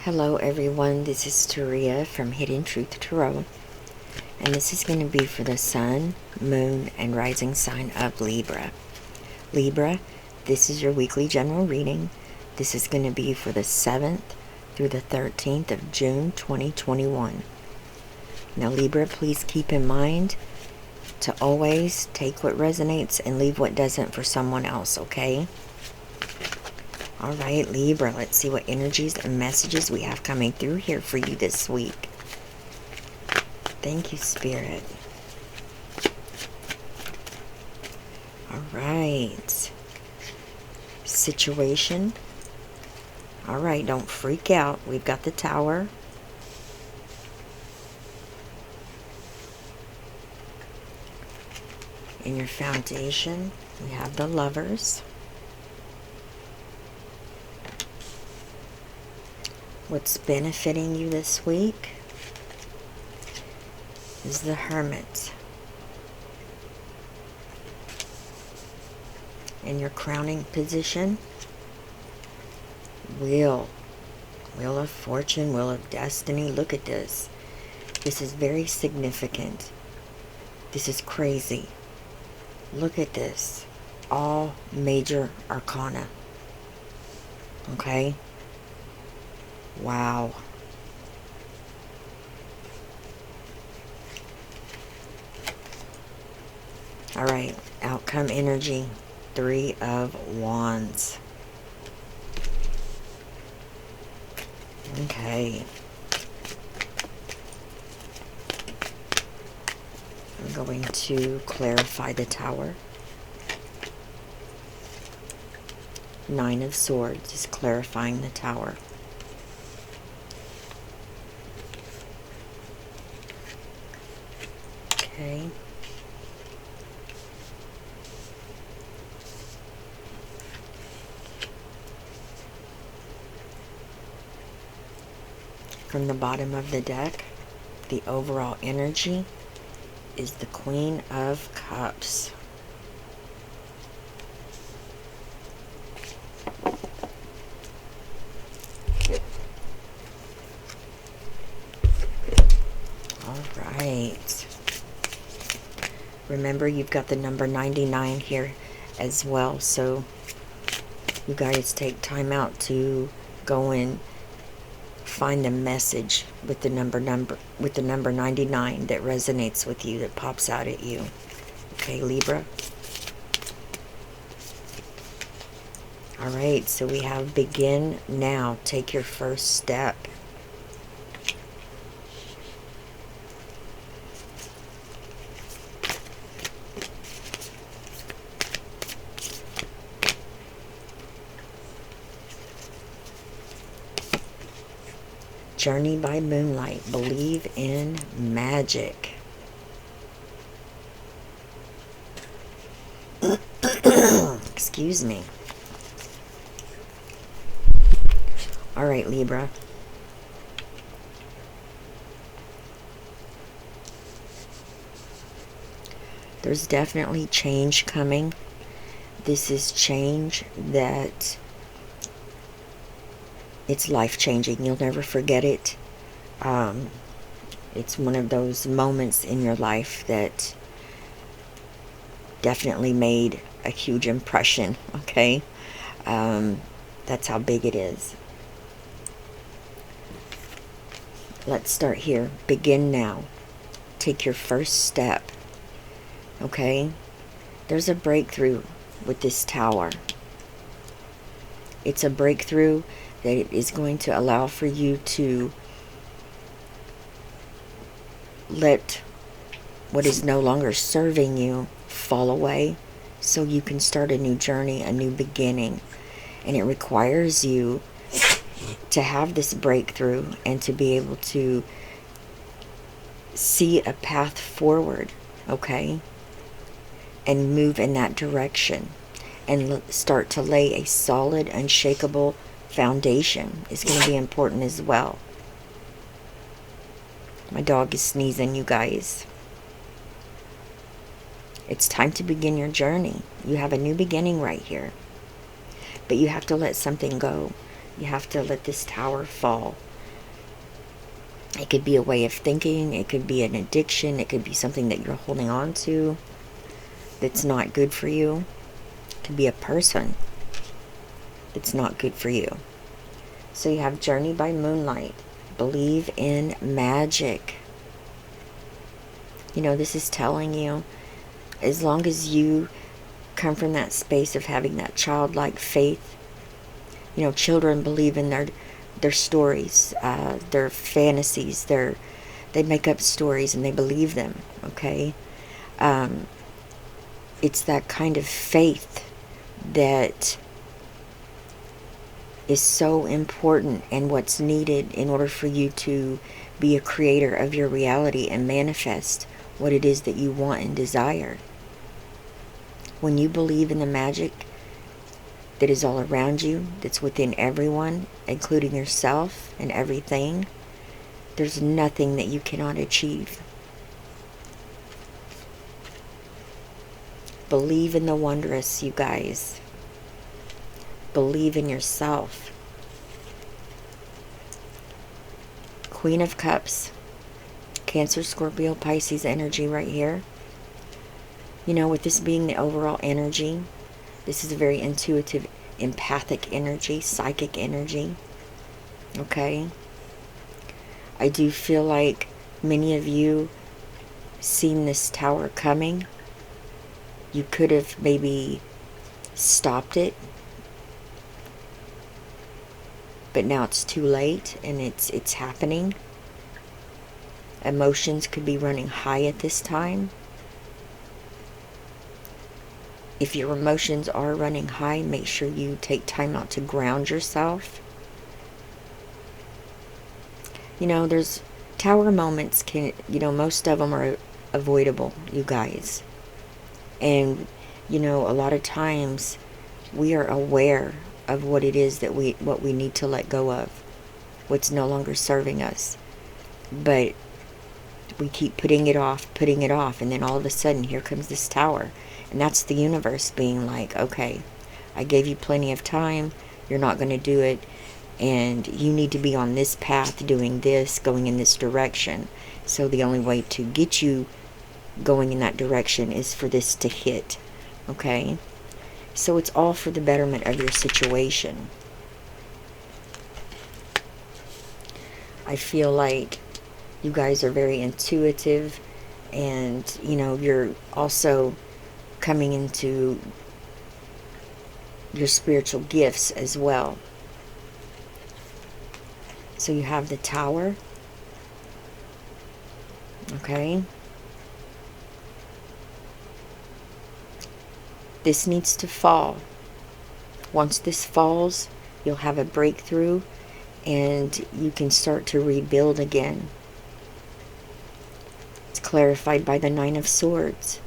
Hello everyone, this is Taria from Hidden Truth Tarot, and this is going to be for the Sun, Moon, and Rising sign of Libra. Libra, this is your weekly general reading. This is going to be for the 7th through the 13th of June 2021. Now Libra, please keep in mind to always take what resonates and leave what doesn't for someone else, okay? All right, Libra, let's see what energies and messages we have coming through here for you this week. Thank you, Spirit. All right. Situation. All right, don't freak out. We've got the Tower. In your foundation, we have the Lovers. What's benefiting you this week is the Hermit. In your crowning position, Wheel of Fortune, Wheel of Destiny. Look at this. This is very significant. This is crazy. Look at this. All major arcana. Okay? Wow. All right, outcome energy, 3 of Wands. Okay. I'm going to clarify the Tower. 9 of Swords is clarifying the Tower. Okay. From the bottom of the deck, the overall energy is the Queen of Cups. All right. Remember, you've got the number 99 here as well, so you guys take time out to go and find the message with the number 99 that resonates with you, that pops out at you. Okay, Libra. All right, so we have begin now. Take your first step. Journey by moonlight. Believe in magic. Excuse me. All right, Libra. There's definitely change coming. This is change that it's life-changing. You'll never forget it. It's one of those moments in your life that definitely made a huge impression, okay? That's how big it is. Let's start here. Begin now. Take your first step, okay? There's a breakthrough with this Tower. It's a breakthrough that is going to allow for you to let what is no longer serving you fall away, so you can start a new journey, a new beginning. And it requires you to have this breakthrough and to be able to see a path forward, okay? And move in that direction and start to lay a solid, unshakable foundation is going to be important as well. My dog is sneezing, you guys. It's time to begin your journey. You have a new beginning right here. But you have to let something go. You have to let this Tower fall It could be a way of thinking. It could be an addiction. It could be something that you're holding on to that's not good for you. It could be a person that's not good for you. So you have Journey by Moonlight. Believe in magic. You know, this is telling you, as long as you come from that space of having that childlike faith, you know, children believe in their stories, their fantasies, they make up stories and they believe them, okay? It's that kind of faith that is so important and what's needed in order for you to be a creator of your reality and manifest what it is that you want and desire. When you believe in the magic that is all around you, that's within everyone, including yourself and everything, there's nothing that you cannot achieve. Believe in the wondrous, you guys. Believe in yourself. Queen of Cups. Cancer, Scorpio, Pisces energy right here. You know, with this being the overall energy, this is a very intuitive, empathic energy, psychic energy. Okay? I do feel like many of you seen this tower coming. You could have maybe stopped it, but now it's too late and it's happening. Emotions could be running high at this time. If your emotions are running high, make sure you take time out to ground yourself. You know, there's tower moments most of them are avoidable, you guys. And, you know, a lot of times we are aware of what it is that what we need to let go of, what's no longer serving us. But we keep putting it off, and then all of a sudden here comes this tower. And that's the universe being like, okay, I gave you plenty of time, you're not going to do it, and you need to be on this path, doing this, going in this direction. So the only way to get you going in that direction is for this to hit, okay? So it's all for the betterment of your situation. I feel like you guys are very intuitive, and, you know, you're also coming into your spiritual gifts as well. So you have the Tower, okay? This needs to fall. Once this falls, you'll have a breakthrough and you can start to rebuild again. It's clarified by the Nine of Swords.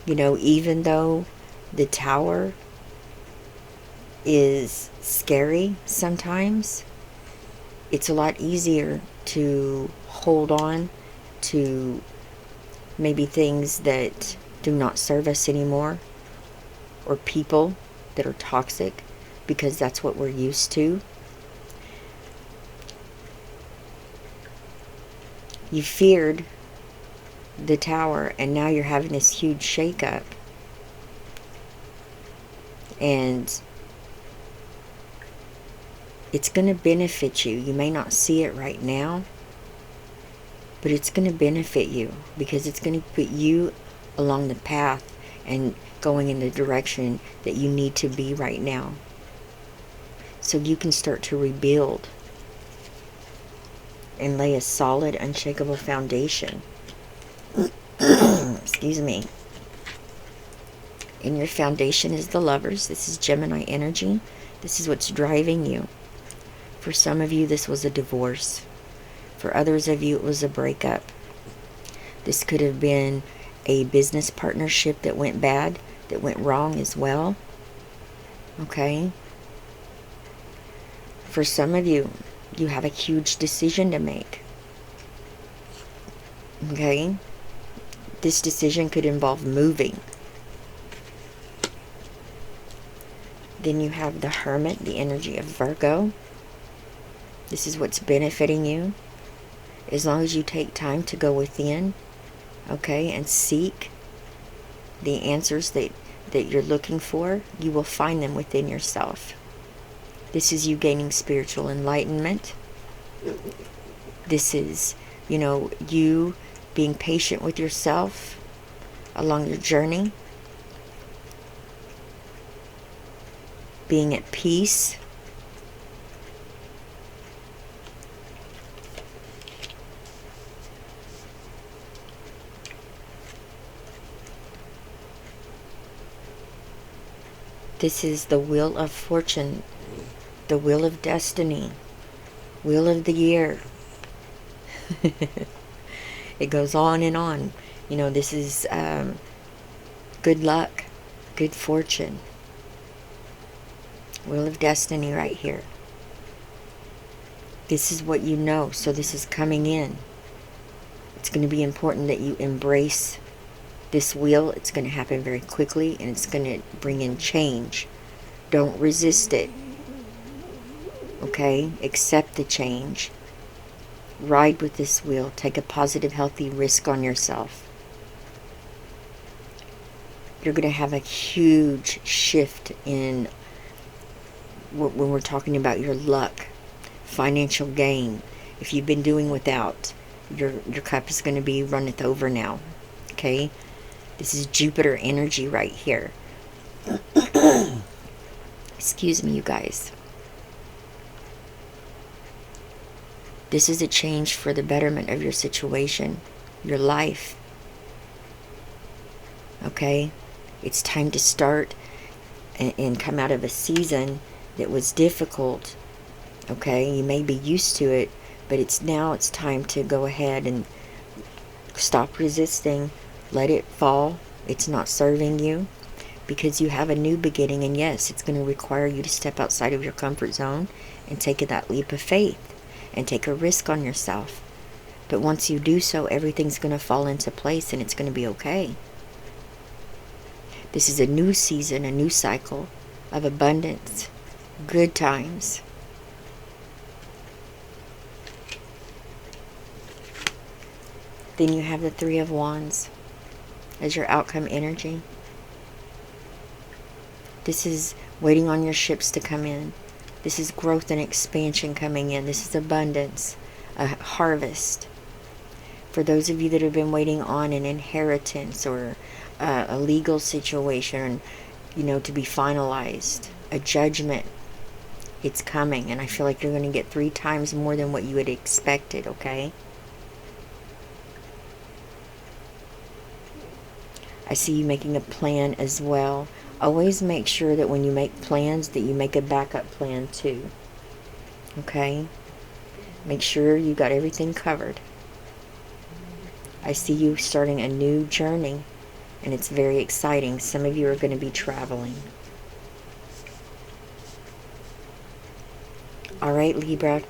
You know, even though the Tower is scary sometimes, it's a lot easier to hold on to maybe things that do not serve us anymore, or people that are toxic, because that's what we're used to. You feared the Tower, and now you're having this huge shakeup. And it's going to benefit you. You may not see it right now, but it's going to benefit you, because it's going to put you along the path and going in the direction that you need to be right now, so you can start to rebuild and lay a solid, unshakable foundation. Excuse me. And your foundation is the Lovers. This is Gemini energy. This is what's driving you. For some of you, this was a divorce. For others of you, it was a breakup. This could have been a business partnership that went bad, that went wrong as well. Okay? For some of you, you have a huge decision to make. Okay? This decision could involve moving. Then you have the Hermit, the energy of Virgo. This is what's benefiting you. As long as you take time to go within, okay, and seek the answers that you're looking for, you will find them within yourself. This is you gaining spiritual enlightenment. This is, you being patient with yourself along your journey. Being at peace. This is the wheel of fortune, the wheel of destiny, wheel of the year. It goes on and on. This is good luck, good fortune. Wheel of destiny right here. This is what you know, so this is coming in. It's going to be important that you embrace this wheel. It's going to happen very quickly, and it's going to bring in change. Don't resist it. Okay? Accept the change. Ride with this wheel. Take a positive, healthy risk on yourself. You're going to have a huge shift in when we're talking about your luck, financial gain. If you've been doing without, your cup is going to be runneth over now. Okay? This is Jupiter energy right here. Excuse me, you guys. This is a change for the betterment of your situation, your life. Okay? It's time to start and come out of a season that was difficult. Okay? You may be used to it, but it's time to go ahead and stop resisting. Let it fall. It's not serving you, because you have a new beginning, and yes, it's going to require you to step outside of your comfort zone and take that leap of faith and take a risk on yourself. But once you do so, everything's going to fall into place, and it's going to be okay. This is a new season, a new cycle of abundance, good times. Then you have the Three of Wands as your outcome energy. This is waiting on your ships to come in. This is growth and expansion coming in. This is abundance, a harvest. For those of you that have been waiting on an inheritance or a legal situation, to be finalized, a judgment, it's coming. And I feel like you're going to get 3 times more than what you had expected, okay? I see you making a plan as well. Always make sure that when you make plans that you make a backup plan too. Okay? Make sure you got everything covered. I see you starting a new journey, and it's very exciting. Some of you are going to be traveling. Alright, Libra.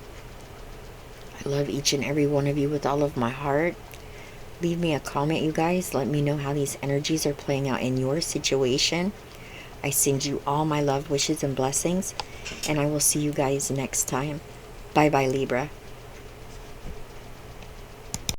I love each and every one of you with all of my heart. Leave me a comment, you guys. Let me know how these energies are playing out in your situation. I send you all my love, wishes, and blessings. And I will see you guys next time. Bye-bye, Libra.